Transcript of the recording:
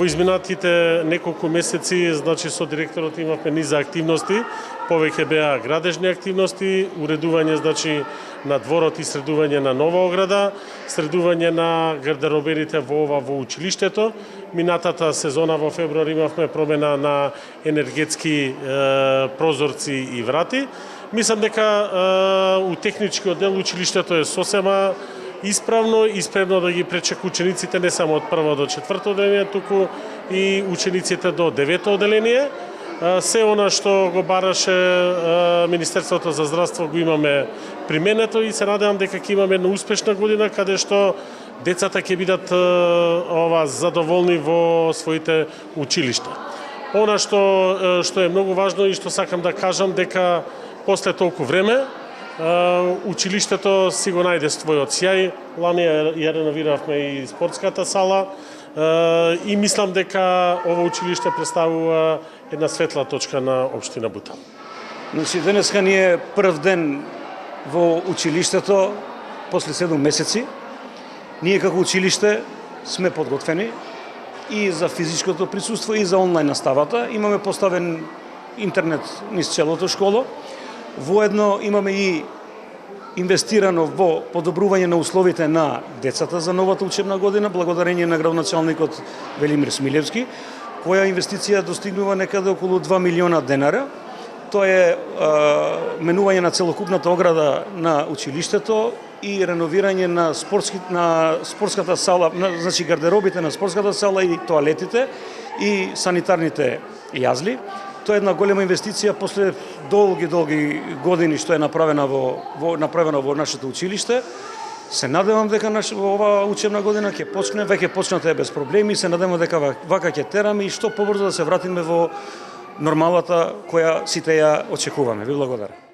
Во изминатите неколку месеци, значи со директорот имавме низ активности, повеќе беа градежни активности, уредување значи на дворот и средување на нова ограда, средување на гардероберите во училиштето. Минатата сезона во февруар имавме промена на енергетски прозорци и врати. Мислам дека у технички оддел училиштето е сосема исправно и спремно да ги пречека учениците не само од прво до четврто одделение, туку и учениците до девето одделение. Се она што го бараше Министерството за здравство го имаме применето и се надевам дека ќе имаме една успешна година каде што децата ќе бидат задоволни во своите училишта. Она што е многу важно и што сакам да кажам дека после толку време училиштето си го најде својот сјај. Лани ја реновиравме и спортската сала и мислам дека ова училиште представува една светла точка на општина Бутал. Значи, денеска ни е прв ден во училиштето после 7 месеци. Ние како училиште сме подготвени и за физичкото присуство и за онлайн наставата. Имаме поставен интернет низ целото школо. Воедно имаме и инвестирано во подобрување на условите на децата за новата учебна година, благодарение на градоначалникот Велимир Смилевски, која инвестиција достигнува некаде околу 2 милиона денара. Тоа е менување на целокупната ограда на училиштето и реновирање на спортската сала, значи гардеробите на спортската сала и тоалетите и санитарните јазли. Тоа е една голема инвестиција после долги години што е направена во нашето училиште. Се надевам дека ова учебна година ќе почне, веќе почната е без проблеми, се надевам дека вака ќе тераме и што побрзо да се вратиме во нормалата која сите ја очекуваме. Ви благодарам.